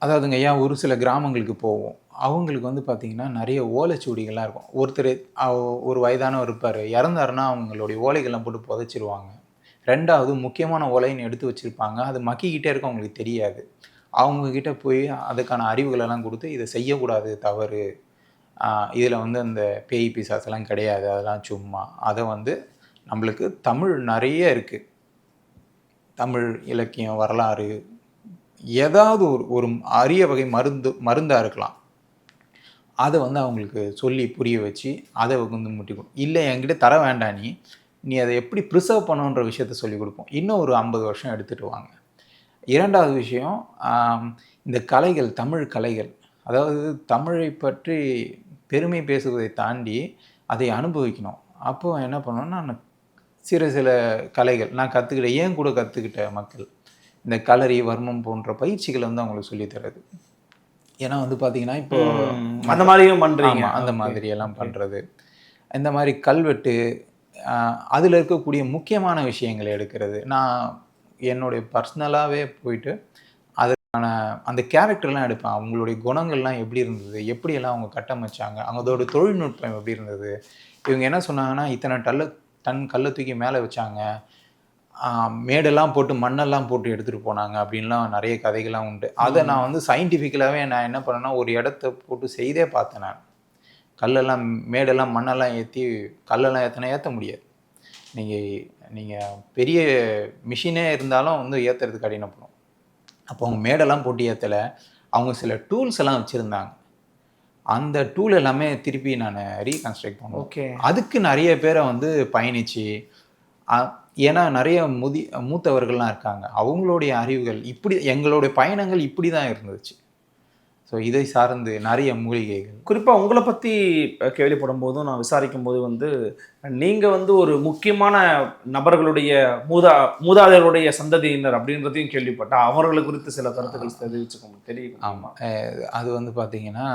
Speaker 1: அதாவதுங்க ஐயா, ஒரு சில கிராமங்களுக்கு போவோம். அவங்களுக்கு வந்து பார்த்திங்கன்னா நிறைய ஓலைச்சுவடிகள்லாம் இருக்கும். ஒருத்தர் ஒரு வயதானவர் இருப்பார், இறந்தாருன்னா அவங்களுடைய ஓலைகள்லாம் போட்டு புதைச்சிருவாங்க. ரெண்டாவது முக்கியமான ஓலைன்னு எடுத்து வச்சுருப்பாங்க, அது மக்கிக்கிட்டே இருக்கும், அவங்களுக்கு தெரியாது. அவங்கக்கிட்ட போய் அதுக்கான அறிவுகளெல்லாம் கொடுத்து இதை செய்யக்கூடாது, தவறு, இதில் வந்து அந்த பேய் பிசாசெல்லாம் கிடையாது, அதெல்லாம் சும்மா. அதை வந்து நம்மளுக்கு தமிழ் நிறைய இருக்குது, தமிழ் இலக்கியம், வரலாறு, ஏதாவது ஒரு அரிய வகை மருந்தாக இருக்கலாம், அதை வந்து அவங்களுக்கு சொல்லி புரிய வச்சு அதை வந்து முட்டிக்கும். இல்லை என்கிட்ட தர வேண்டாம், நீ அதை எப்படி ப்ரிசர்வ் பண்ணுன்ற விஷயத்த சொல்லி கொடுப்போம். இன்னும் ஒரு 50 வருஷம் எடுத்துகிட்டு வாங்க. இரண்டாவது விஷயம், இந்த கலைகள், தமிழ் கலைகள், அதாவது தமிழை பற்றி பெருமை பேசுவதை தாண்டி அதை அனுபவிக்கணும். அப்போது என்ன பண்ணோன்னா, நான் சில கலைகள் நான் கற்றுக்கிட்டேன், ஏன் கூட கற்றுக்கிட்ட மக்கள் இந்த களரி, வர்மம் போன்ற பயிற்சிகளை வந்து அவங்களுக்கு சொல்லித்தரது. ஏன்னா வந்து பார்த்தீங்கன்னா, இப்போ
Speaker 2: அந்த மாதிரியும் பண்ணுறீங்க.
Speaker 1: அந்த மாதிரியெல்லாம் பண்ணுறது, இந்த மாதிரி கல்வெட்டு, அதில் இருக்கக்கூடிய முக்கியமான விஷயங்களை எடுக்கிறது. நான் என்னுடைய பர்சனலாகவே போயிட்டு அதுக்கான அந்த கேரக்டர்லாம் எடுப்பேன். அவங்களுடைய குணங்கள்லாம் எப்படி இருந்தது, எப்படியெல்லாம் அவங்க கட்டமைச்சாங்க, அவங்களோட தொழில்நுட்பம் எப்படி இருந்தது, இவங்க என்ன சொன்னாங்கன்னா, இத்தனை டன் கல்லை தூக்கி மேலே வச்சாங்க, மேடெல்லாம் போட்டு மண்ணெல்லாம் போட்டு எடுத்துகிட்டு போனாங்க அப்படின்லாம் நிறைய கதைகள்லாம் உண்டு. அதை நான் வந்து சயின்டிஃபிக்கலாகவே நான் என்ன பண்ணேன்னா, ஒரு இடத்த போட்டு செய்தே பார்த்தேன். நான் கல்லெல்லாம், மேடெல்லாம், மண்ணெல்லாம் ஏற்றி, கல்லெல்லாம் ஏற்ற முடியாது. நீங்கள் பெரிய மிஷினே இருந்தாலும் வந்து ஏற்றுறதுக்கு கடினப்படும். அப்போ அவங்க மேடெல்லாம் போட்டு ஏற்றலை, அவங்க சில டூல்ஸ் எல்லாம் வச்சுருந்தாங்க. அந்த டூல் எல்லாமே திருப்பி நான் ரீகன்ஸ்ட்ரக்ட் பண்ணுவேன்.
Speaker 2: ஓகே.
Speaker 1: அதுக்கு நிறைய பேரை வந்து பயணித்து, ஏன்னா நிறைய மூத்தவர்கள்லாம் இருக்காங்க, அவங்களுடைய அறிவுகள் இப்படி, எங்களுடைய பயணங்கள் இப்படி தான் இருந்துச்சு. ஸோ இதை சார்ந்து நிறைய மூலிகைகள்,
Speaker 2: குறிப்பாக உங்களை பற்றி கேள்விப்படும் போதும் நான் விசாரிக்கும் போது வந்து நீங்கள் வந்து ஒரு முக்கியமான நபர்களுடைய மூதாதையருடைய சந்ததியினர் அப்படின்றதையும் கேள்விப்பட்டேன். அவர்களை குறித்து சில கருத்துக்கள் தெரிவிச்சுக்கோங்க தெரியும்.
Speaker 1: ஆமாம், அது வந்து பார்த்திங்கன்னா,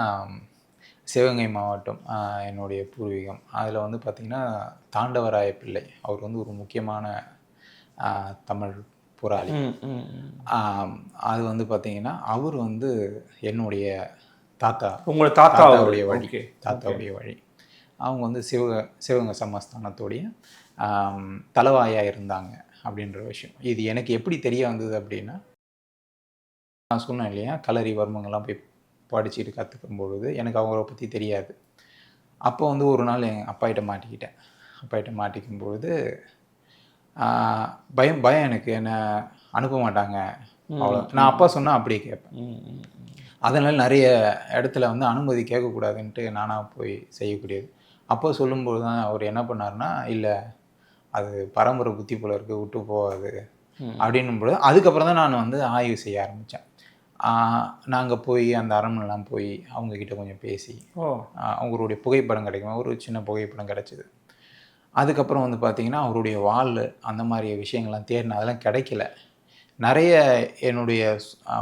Speaker 1: சிவகங்கை மாவட்டம் என்னுடைய பூர்வீகம். அதில் வந்து பார்த்திங்கன்னா தாண்டவராய பிள்ளை அவர் வந்து ஒரு முக்கியமான தமிழ் போராளி. அது வந்து பார்த்திங்கன்னா அவர் வந்து என்னுடைய
Speaker 2: உங்களுடைய
Speaker 1: தாத்தாவுடைய வழி. தாத்தாவுடைய வழி. அவங்க வந்து சிவகங்கை சமஸ்தானத்துடைய தலைவாயாக இருந்தாங்க அப்படின்ற விஷயம். இது எனக்கு எப்படி தெரிய வந்தது அப்படின்னா, நான் சொன்னேன் இல்லையா, களரி வர்மங்கள்லாம் போய் படிச்சுட்டு கற்றுக்கும் பொழுது எனக்கு அவங்கள பற்றி தெரியாது. அப்போ வந்து ஒரு நாள் எங்கள் அப்பாகிட்ட மாட்டிக்கிட்டேன். அப்பாகிட்ட மாட்டிக்கும் பொழுது பயம் எனக்கு, என்னை அனுப்ப மாட்டாங்க அவ்வளோ. நான் அப்பா சொன்னால் அப்படியே கேட்பேன். அதனால் நிறைய இடத்துல வந்து அனுமதி கேட்கக்கூடாதுன்ட்டு நானாக போய் செய்யக்கூடியது. அப்போ சொல்லும்போது தான் அவர் என்ன பண்ணார்னா, இல்லை அது பரம்பரை புத்தி போல இருக்குது, விட்டு போகாது அப்படின்னும்போது அதுக்கப்புறம் தான் நான் வந்து ஆய்வு செய்ய ஆரம்பித்தேன். நாங்கள் போய் அந்த அரண்மனைலாம் போய் அவங்கக்கிட்ட கொஞ்சம் பேசி அவங்களுடைய புகைப்படம் கிடைக்கும், ஒரு சின்ன புகைப்படம் கிடச்சிது. அதுக்கப்புறம் வந்து பார்த்திங்கன்னா அவருடைய வாள் அந்த மாதிரி விஷயங்கள்லாம் தேடின, அதெல்லாம் கிடைக்கல. நிறைய என்னுடைய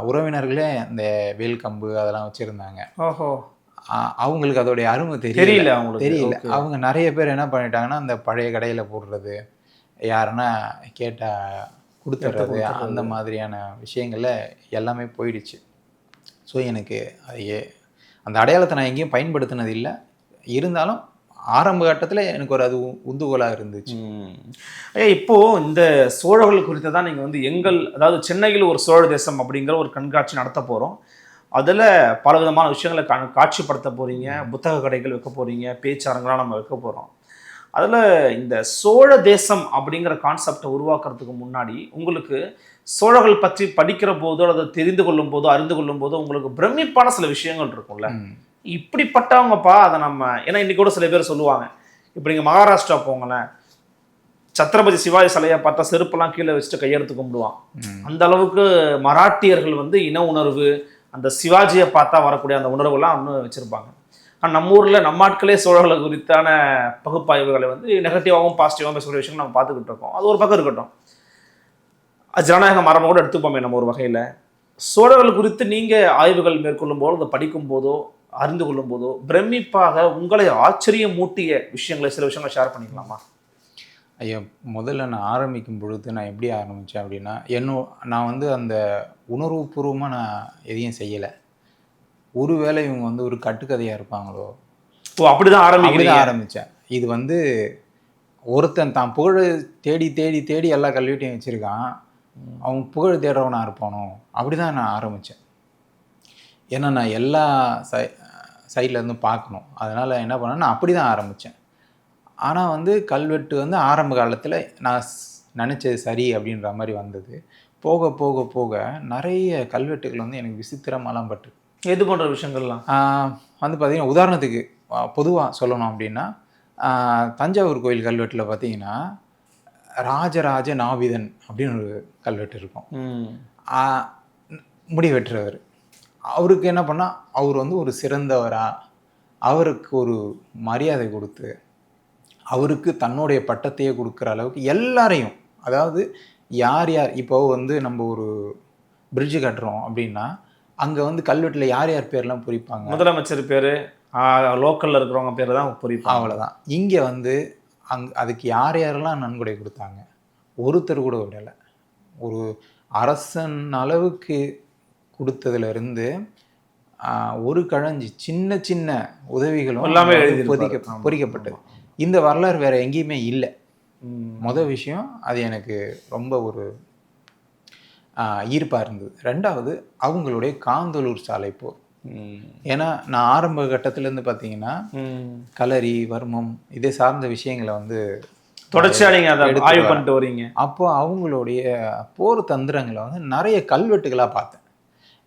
Speaker 1: உறவினர்களே இந்த வேல் கம்பு அதெல்லாம் வச்சுருந்தாங்க. அவங்களுக்கு அதோடைய அருமை தெரியல. அவங்க நிறைய பேர் என்ன பண்ணிட்டாங்கன்னா, அந்த பழைய கடையில் போடுறது, யாருன்னா கேட்டால் கொடுத்துட்றது, அந்த மாதிரியான விஷயங்களில் எல்லாமே போயிடுச்சு. ஸோ எனக்கு அந்த அடையாளத்தை நான் எங்கேயும் பயன்படுத்தினது இல்லை. இருந்தாலும் ஆரம்ப கட்டத்தில் எனக்கு ஒரு அது உந்துகோலாக இருந்துச்சு.
Speaker 2: இப்போது இந்த சோழர்கள் குறித்து தான் நீங்கள் வந்து அதாவது சென்னையில் ஒரு சோழ தேசம் அப்படிங்கிற ஒரு கண்காட்சி நடத்த போகிறோம். அதில் பல விதமான விஷயங்களை காட்சிப்படுத்த போகிறீங்க, புத்தக கடைகள் வைக்க போகிறீங்க, பேச்சரங்கெலாம் நம்ம வைக்க போகிறோம். அதில் இந்த சோழ தேசம் அப்படிங்கிற கான்செப்டை உருவாக்குறதுக்கு முன்னாடி உங்களுக்கு சோழர்கள் பற்றி படிக்கிற போதோ அல்லது தெரிந்து கொள்ளும் போதோ அறிந்து கொள்ளும் போதோ உங்களுக்கு பிரமிப்பான சில விஷயங்கள் இருக்கும்ல, இப்படிப்பட்டவங்கப்பா அதை நம்ம, ஏன்னா இன்னைக்கு கூட சில பேர் சொல்லுவாங்க, இப்போ நீங்கள் மகாராஷ்டிரா போங்களேன், சத்ரபதி சிவாஜி சிலையை பார்த்தா செருப்பெல்லாம் கீழே வச்சுட்டு கையெடுத்து கும்பிடுவான். அந்த அளவுக்கு மராட்டியர்கள் வந்து இன உணர்வு, அந்த சிவாஜியை பார்த்தா வரக்கூடிய அந்த உணர்வுலாம் இன்னும் வச்சுருப்பாங்க. ஆனால் நம்ம ஊரில் நம்ம ஆட்களே சோழர்களை குறித்தான பகுப்பாய்வுகளை வந்து நெகட்டிவாகவும் பாசிட்டிவாகவும் பேசக்கூடிய விஷயங்கள் நம்ம பார்த்துக்கிட்டு இருக்கோம். அது ஒரு பக்கம் இருக்கட்டும், அது ஜனநாயக மரபை கூட எடுத்துப்போமே நம்ம ஒரு வகையில். சோழர்கள் குறித்து நீங்கள் ஆய்வுகள் மேற்கொள்ளும் போதோ அதை படிக்கும் போதோ அறிந்து கொள்ளும் போதோ பிரமிப்பாக உங்களை ஆச்சரியம் மூட்டிய விஷயங்களை சில விஷயங்களை ஷேர் பண்ணிக்கலாமா?
Speaker 1: ஐயா, முதல்ல நான் ஆரம்பிக்கும் பொழுது நான் எப்படி ஆரம்பித்தேன் அப்படின்னா, நான் வந்து அந்த உணர்வுபூர்வமாக நான் எதையும் செய்யலை. ஒருவேளை இவங்க வந்து ஒரு கட்டுக்கதையாக இருப்பாங்களோ,
Speaker 2: அப்படிதான்
Speaker 1: ஆரம்பித்தேன். இது வந்து ஒருத்தன் தான் புகழ் தேடி தேடி தேடி எல்லா கல்வெட்டையும் வச்சுருக்கான், அவன் புகழ் தேடுறவனாக இருப்பானோ, அப்படி தான் நான் ஆரம்பித்தேன். ஏன்னா நான் எல்லா சைட்லேருந்து பார்க்கணும். அதனால் என்ன பண்ணேன், நான் அப்படி தான் ஆரம்பித்தேன். ஆனால் வந்து கல்வெட்டு வந்து ஆரம்ப காலத்தில் நான் நினச்சது சரி அப்படின்ற மாதிரி வந்தது. போக போக போக நிறைய கல்வெட்டுகள் வந்து எனக்கு விசித்திரமாலாம் பட்டு.
Speaker 2: எது போன்ற விஷயங்கள்லாம்
Speaker 1: வந்து பார்த்திங்கன்னா, உதாரணத்துக்கு பொதுவாக சொல்லணும் அப்படின்னா, தஞ்சாவூர் கோயில் கல்வெட்டில் பார்த்திங்கன்னா ராஜராஜ நாவிதன் அப்படின்னு ஒரு கல்வெட்டு இருக்கும். முடி வெட்டுறவர், அவருக்கு என்ன பண்ணால், அவர் வந்து ஒரு சிறந்தவராக, அவருக்கு ஒரு மரியாதை கொடுத்து அவருக்கு தன்னுடைய பட்டத்தையே கொடுக்குற அளவுக்கு எல்லாரையும், அதாவது யார் இப்போ வந்து நம்ம ஒரு பிரிட்ஜு கட்டுறோம் அப்படின்னா அங்கே வந்து கல்வெட்டில் யார் யார் பேர்லாம் பொறிப்பாங்க,
Speaker 2: முதலமைச்சர் பேர், லோக்கலில் இருக்கிறவங்க பேர் தான் பொறிப்பாங்க,
Speaker 1: அவ்வளோதான். இங்கே வந்து அதுக்கு யார் யாரெல்லாம் நன்கொடை கொடுத்தாங்க ஒருத்தர் கூட விடலை. ஒரு அரசன் அளவுக்கு கொடுத்ததுலேருந்து ஒரு கழஞ்சி சின்ன சின்ன உதவிகளும் எல்லாமே பொறிக்கப்பட்டது. இந்த வரலாறு வேறு எங்கேயுமே இல்லை. மொதல் விஷயம், அது எனக்கு ரொம்ப ஒரு ஈர்ப்பாக இருந்தது. ரெண்டாவது, அவங்களுடைய காந்தலூர் சாலை போர். ஏன்னா நான் ஆரம்ப கட்டத்திலேருந்து பார்த்தீங்கன்னா களரி வர்மம் இதை சார்ந்த விஷயங்களை வந்து
Speaker 2: தொடர்ச்சியாக நீங்கள் அதை ஆய்வு பண்ணிட்டு வரீங்க.
Speaker 1: அப்போ அவங்களுடைய போர் தந்திரங்களை வந்து நிறைய கல்வெட்டுகளாக பார்த்தேன்.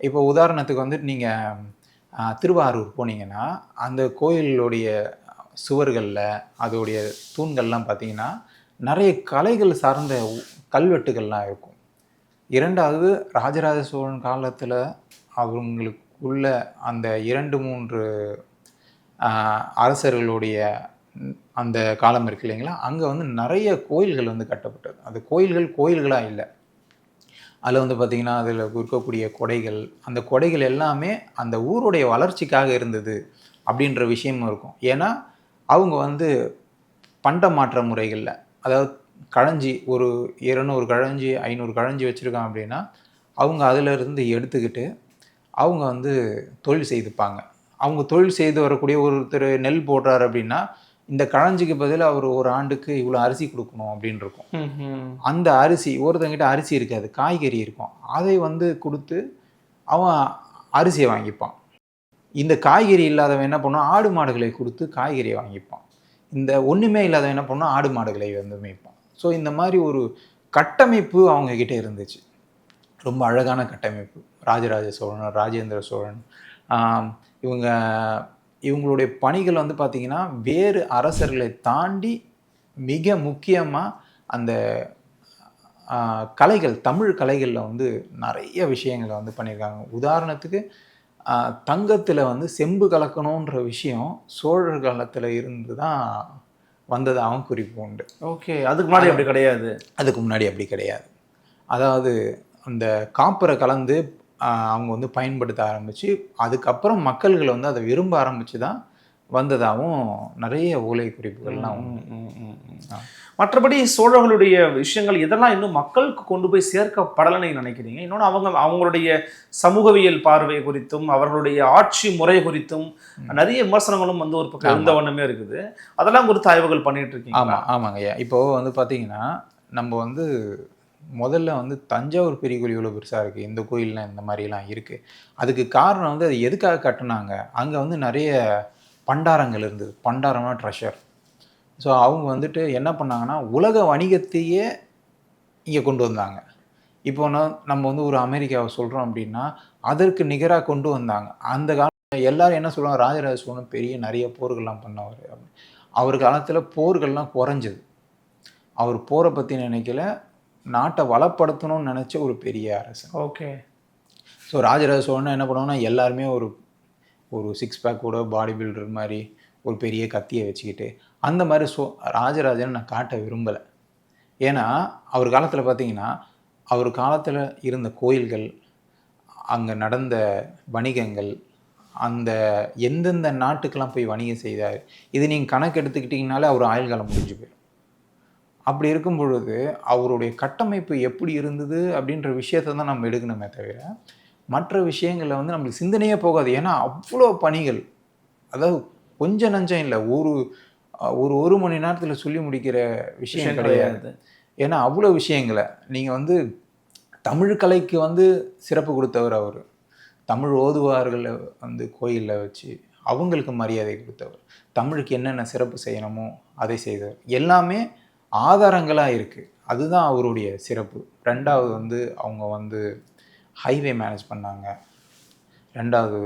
Speaker 1: இப்போ உதாரணத்துக்கு வந்து நீங்கள் திருவாரூர் போனீங்கன்னா அந்த கோயிலுடைய சுவர்களில் அதோடைய தூண்கள்லாம் பார்த்தீங்கன்னா நிறைய கலைகள் சார்ந்த கல்வெட்டுகள்லாம் இருக்கும். இரண்டாவது, ராஜராஜ சோழன் காலத்தில் அவங்களுக்குள்ள அந்த 2-3 அரசர்களுடைய அந்த காலம் இருக்கு இல்லைங்களா, அங்கே வந்து நிறைய கோயில்கள் வந்து கட்டப்பட்டது. அந்த கோயில்களாக இல்லை, அதில் வந்து பார்த்திங்கன்னா அதில் இருக்கக்கூடிய கொடைகள், அந்த கொடைகள் எல்லாமே அந்த ஊருடைய வளர்ச்சிக்காக இருந்தது அப்படின்ற விஷயமும் இருக்கும். ஏன்னா அவங்க வந்து பண்ட மாற்ற முறைகளில், அதாவது களஞ்சி ஒரு 200 களஞ்சி 500 களஞ்சி வச்சுருக்கான் அப்படின்னா அவங்க அதிலிருந்து எடுத்துக்கிட்டு அவங்க வந்து தொழில் செய்துப்பாங்க. அவங்க தொழில் செய்து வரக்கூடிய ஒருத்தர் நெல் போடுறாரு அப்படின்னா இந்த களஞ்சிக்கு பதில் அவர் ஒரு ஆண்டுக்கு இவ்வளோ அரிசி கொடுக்கணும் அப்படின்னு இருக்கும். அந்த அரிசி ஒருத்தங்கிட்ட அரிசி இருக்காது, காய்கறி இருக்கும், அதை வந்து கொடுத்து அவன் அரிசியை வாங்கிப்பான். இந்த காய்கறி இல்லாதவன் என்ன பண்ணுவான், ஆடு மாடுகளை கொடுத்து காய்கறியை வாங்கிப்பான். இந்த ஒன்றுமே இல்லாதவன் என்ன பண்ணுவான், ஆடு மாடுகளை வந்து மேய்ப்பான். ஸோ இந்த மாதிரி ஒரு கட்டமைப்பு அவங்கக்கிட்ட இருந்துச்சு. ரொம்ப அழகான கட்டமைப்பு. ராஜராஜ சோழன், ராஜேந்திர சோழன், இவங்களுடைய பணிகள் வந்து பார்த்திங்கன்னா வேறு அரசர்களை தாண்டி மிக முக்கியமாக அந்த கலைகள், தமிழ் கலைகளில் வந்து நிறைய விஷயங்களை வந்து பண்ணியிருக்காங்க. உதாரணத்துக்கு தங்கத்தில் வந்து செம்பு கலக்கணுன்ற விஷயம் சோழர் காலத்தில் இருந்து தான் வந்ததாகவும் குறிப்பு உண்டு.
Speaker 2: ஓகே, அதுக்கு முன்னாடி அப்படி கிடையாது.
Speaker 1: அதுக்கு முன்னாடி அப்படி கிடையாது. அதாவது அந்த காப்பரை கலந்து அவங்க வந்து பயன்படுத்த ஆரம்பித்து அதுக்கப்புறம் மக்கள்களை வந்து அதை விரும்ப ஆரம்பித்து தான் வந்ததாகவும் நிறைய ஓலை குறிப்புகள்லாம் உண்டு.
Speaker 2: மற்றபடி சோழர்களுடைய விஷயங்கள் இதெல்லாம் இன்னும் மக்களுக்கு கொண்டு போய் சேர்க்கப்படலைன்னு நினைக்கிறீங்க? இன்னொன்று அவங்களுடைய சமூகவியல் பார்வை குறித்தும் அவர்களுடைய ஆட்சி முறை குறித்தும் நிறைய விமர்சனங்களும் வந்து ஒரு பக்கம் இருந்த வண்ணமே இருக்குது. அதெல்லாம் குறித்து ஆய்வுகள் பண்ணிட்டு இருக்கீங்க?
Speaker 1: ஆமாங்க ஐயா. இப்போது வந்து பார்த்தீங்கன்னா நம்ம வந்து முதல்ல வந்து தஞ்சாவூர் பெரிய கோயில் இவ்வளோ பெருசாக இருக்குது, இந்த கோயிலெலாம் இந்த மாதிரிலாம் இருக்குது. அதுக்கு காரணம் வந்து அது எதுக்காக கட்டினாங்க, அங்கே வந்து நிறைய பண்டாரங்கள் இருந்தது. பண்டாரம்னா ட்ரெஷர். ஸோ அவங்க வந்துட்டு என்ன பண்ணாங்கன்னா உலக வணிகத்தையே இங்கே கொண்டு வந்தாங்க. இப்போ நம்ம வந்து ஒரு அமெரிக்காவை சொல்கிறோம் அப்படின்னா அதற்கு நிகராக கொண்டு வந்தாங்க. அந்த காலத்தில் எல்லோரும் என்ன சொல்லுவாங்க, ராஜராஜ சோழன் பெரிய நிறைய போர்கள்லாம் பண்ணவர் அப்படின்னு. அவர் காலத்தில் போர்கள்லாம் குறைஞ்சது. அவர் போரை பற்றி நினைக்கல, நாட்டை வளப்படுத்தணும்னு நினச்ச ஒரு பெரிய அரசு.
Speaker 2: ஓகே.
Speaker 1: ஸோ ராஜராஜ சோழன் என்ன பண்ணுவாங்கன்னா எல்லாருமே ஒரு சிக்ஸ் பேக்கோட பாடி பில்டர் மாதிரி ஒரு பெரிய கத்தியை வச்சுக்கிட்டு அந்த மாதிரி ராஜராஜன் நான் காட்ட விரும்பலை. ஏன்னா அவர் காலத்தில் பார்த்தீங்கன்னா அவர் காலத்தில் இருந்த கோயில்கள், அங்கே நடந்த வணிகங்கள், அந்த எந்தெந்த நாட்டுக்கெல்லாம் போய் வணிகம் செய்தார், இது நீங்கள் கணக்கு எடுத்துக்கிட்டிங்கனாலே அவர் ஆயுள் காலம் முடிஞ்சு போயிடும். அப்படி இருக்கும் பொழுது அவருடைய கட்டமைப்பு எப்படி இருந்தது அப்படின்ற விஷயத்தை தான் நம்ம எடுக்கணுமே தவிர மற்ற விஷயங்களில் வந்து நம்மளுக்கு சிந்தனையே போகாது. ஏன்னா அவ்வளோ பணிகள், அதாவது கொஞ்சம் நஞ்சம் இல்லை, ஒரு மணி நேரத்தில் சொல்லி முடிக்கிற விஷயம் கிடையாது. ஏன்னா அவ்வளோ விஷயங்களை நீங்கள் வந்து தமிழ் கலைக்கு வந்து சிறப்பு கொடுத்தவர் அவர். தமிழ் ஓதுவார்களை வந்து கோயிலில் வச்சு அவங்களுக்கு மரியாதை கொடுத்தவர். தமிழுக்கு என்னென்ன சிறப்பு செய்யணுமோ அதை செய்தவர். எல்லாமே ஆதாரங்களாக இருக்குது. அதுதான் அவருடைய சிறப்பு. ரெண்டாவது வந்து அவங்க வந்து ஹைவே மேனேஜ் பண்ணாங்க. ரெண்டாவது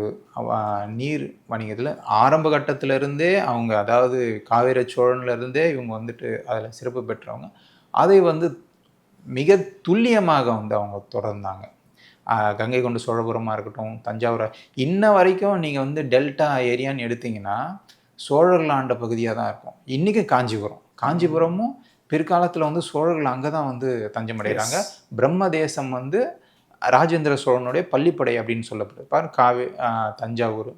Speaker 1: நீர் வணிகத்தில் ஆரம்ப கட்டத்திலிருந்தே அவங்க, அதாவது காவேரி சோழன்லேருந்தே இவங்க வந்துட்டு அதில் சிறப்பு பெற்றவங்க. அதை வந்து மிக துல்லியமாக வந்து அவங்க தொடர்ந்தாங்க. கங்கை கொண்ட சோழபுரமாக இருக்கட்டும், தஞ்சாவூர், இன்ன வரைக்கும் நீங்கள் வந்து டெல்டா ஏரியான்னு எடுத்திங்கன்னா சோழர்கள் ஆண்ட பகுதியாக தான் இருக்கும். இன்றைக்கி காஞ்சிபுரமும் பிற்காலத்தில் வந்து சோழர்கள் அங்கே தான் வந்து தஞ்சமடைகிறாங்க. பிரம்ம தேசம் வந்து ராஜேந்திர சோழனுடைய பள்ளிப்படை அப்படின்னு சொல்லப்படுது. பாரு தஞ்சாவூர்,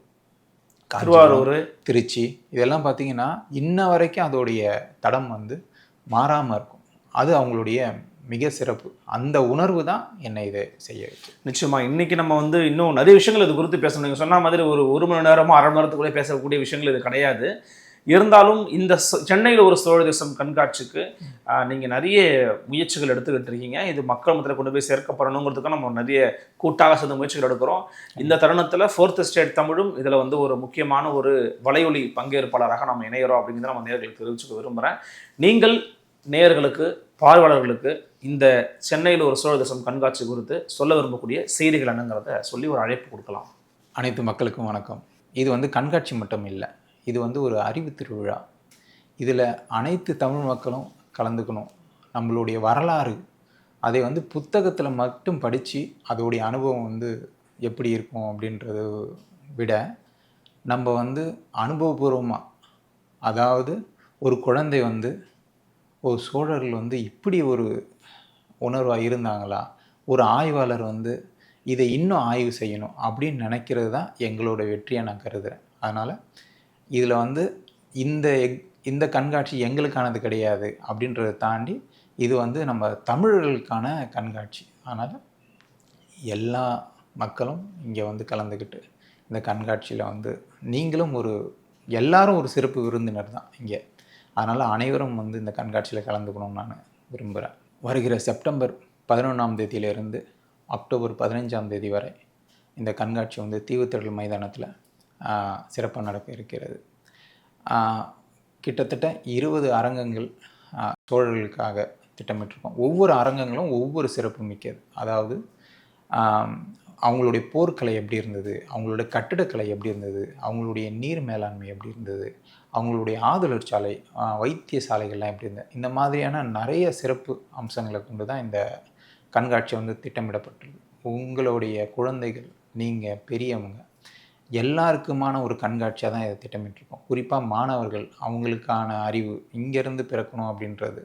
Speaker 2: திருவாரூர்,
Speaker 1: திருச்சி, இதெல்லாம் பார்த்தீங்கன்னா இன்ன வரைக்கும் அதோடைய தடம் வந்து மாறாமல் இருக்கும். அது அவங்களுடைய மிக சிறப்பு. அந்த உணர்வு தான் என்னை இதை செய்ய வச்சு.
Speaker 2: நிச்சயமா இன்னைக்கு நம்ம வந்து இன்னும் நிறைய விஷயங்கள் இது குறித்து பேசணும். நீங்கள் சொன்ன மாதிரி ஒரு மணி நேரமோ அரை மணி நேரத்துக்குள்ளே பேசக்கூடிய விஷயங்கள் இது கிடையாது. இருந்தாலும் இந்த சென்னையில் ஒரு சோழ தேசம் கண்காட்சிக்கு நீங்கள் நிறைய முயற்சிகள் எடுத்துக்கிட்டு இருக்கீங்க. இது மக்கள் மத்தியில் கொண்டு போய் சேர்க்கப்படணுங்கிறதுக்காக நம்ம நிறைய கூட்டாக சேர்ந்த முயற்சிகள் எடுக்கிறோம். இந்த தருணத்தில் 4th Estate தமிழும் இதில் வந்து ஒரு முக்கியமான ஒரு வலையொலி பங்கேற்பாளராக நம்ம இணைகிறோம் அப்படிங்கிறத நம்ம நேயர்களுக்கு தெரிவிச்சுக்க விரும்புகிறேன். நீங்கள் நேயர்களுக்கு, பார்வையாளர்களுக்கு இந்த சென்னையில் ஒரு சோழ தேசம் கண்காட்சி குறித்து சொல்ல விரும்பக்கூடிய செய்திகள் என்னங்கிறத சொல்லி ஒரு அழைப்பு கொடுக்கலாம்.
Speaker 1: அனைத்து மக்களுக்கும் வணக்கம். இது வந்து கண்காட்சி மட்டும் இல்லை, இது வந்து ஒரு அறிவு திருவிழா. இதில் அனைத்து தமிழ் மக்களும் கலந்துக்கணும். நம்மளுடைய வரலாறு அதை வந்து புத்தகத்தில் மட்டும் படித்து அதோடைய அனுபவம் வந்து எப்படி இருக்கும் அப்படின்றத விட நம்ம வந்து அனுபவபூர்வமாக, அதாவது ஒரு குழந்தை வந்து ஒரு சோழர்கள் வந்து இப்படி ஒரு உணர்வாக இருந்தாங்களா, ஒரு ஆய்வாளர் வந்து இதை இன்னும் ஆய்வு செய்யணும் அப்படின்னு நினைக்கிறது தான் எங்களோட வெற்றியை நான் கருதுகிறேன். அதனால் இதில் வந்து இந்த இந்த கண்காட்சி எங்களுக்கானது கிடையாது அப்படின்றத தாண்டி இது வந்து நம்ம தமிழர்களுக்கான கண்காட்சி. அதனால் எல்லா மக்களும் இங்கே வந்து கலந்துக்கிட்டு இந்த கண்காட்சியில் வந்து நீங்களும் எல்லாரும் ஒரு சிறப்பு விருந்தினர் தான் இங்கே. அதனால் அனைவரும் வந்து இந்த கண்காட்சியில் கலந்துக்கணும்னு நான் விரும்புகிறேன். வருகிற செப்டம்பர் 11ஆம் தேதியிலிருந்து அக்டோபர் 15ஆம் தேதி வரை இந்த கண்காட்சி வந்து தீவுத்திடல் மைதானத்தில் சிறப்பாக நடக்க இருக்கிறது. கிட்டத்தட்ட 20 அரங்கங்கள் சோழர்களுக்காக திட்டமிட்டிருக்கோம். ஒவ்வொரு அரங்கங்களும் ஒவ்வொரு சிறப்பு மிக்கது. அதாவது அவங்களுடைய போர்க்கலை எப்படி இருந்தது, அவங்களுடைய கட்டிடக்கலை எப்படி இருந்தது, அவங்களுடைய நீர் மேலாண்மை எப்படி இருந்தது, அவங்களுடைய ஆதலர் சாலை, வைத்திய சாலைகள்லாம் எப்படி இருந்தது, இந்த மாதிரியான நிறைய சிறப்பு அம்சங்களை கொண்டு தான் இந்த கண்காட்சி வந்து திட்டமிடப்பட்டுள்ளது. உங்களுடைய குழந்தைகள், நீங்கள் பெரியவங்க எல்லாருக்குமான ஒரு கண்காட்சியாக தான் இதை திட்டமிட்டிருக்கோம். குறிப்பாக மாணவர்கள், அவங்களுக்கான அறிவு இங்கேருந்து பிறக்கணும் அப்படின்றது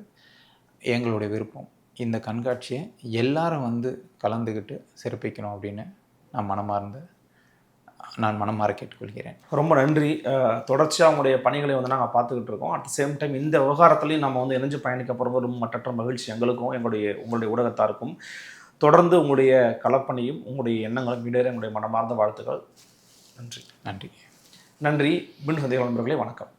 Speaker 1: எங்களுடைய விருப்பம். இந்த கண்காட்சியை எல்லாரும் வந்து கலந்துக்கிட்டு சிறப்பிக்கணும் அப்படின்னு நான் மனமாற கேட்டுக்கொள்கிறேன்.
Speaker 2: ரொம்ப நன்றி. தொடர்ச்சியாக அவங்களுடைய பணிகளை வந்து நாங்கள் பார்த்துக்கிட்டு இருக்கோம். அட் த சேம் டைம் இந்த விவகாரத்துலையும் நம்ம வந்து இணைஞ்சு பயணிக்க போகிறது ரொம்ப மற்றற்ற மகிழ்ச்சி எங்களுக்கும் உங்களுடைய ஊடகத்தாருக்கும். தொடர்ந்து உங்களுடைய களப்பணியும் உங்களுடைய எண்ணங்களும் ஈடேற எங்களுடைய மனமார்ந்த வாழ்த்துக்கள். நன்றி.
Speaker 1: நன்றி.
Speaker 2: நன்றி. மீண்டும் சந்திக்கலாம் நண்பர்களே. வணக்கம்.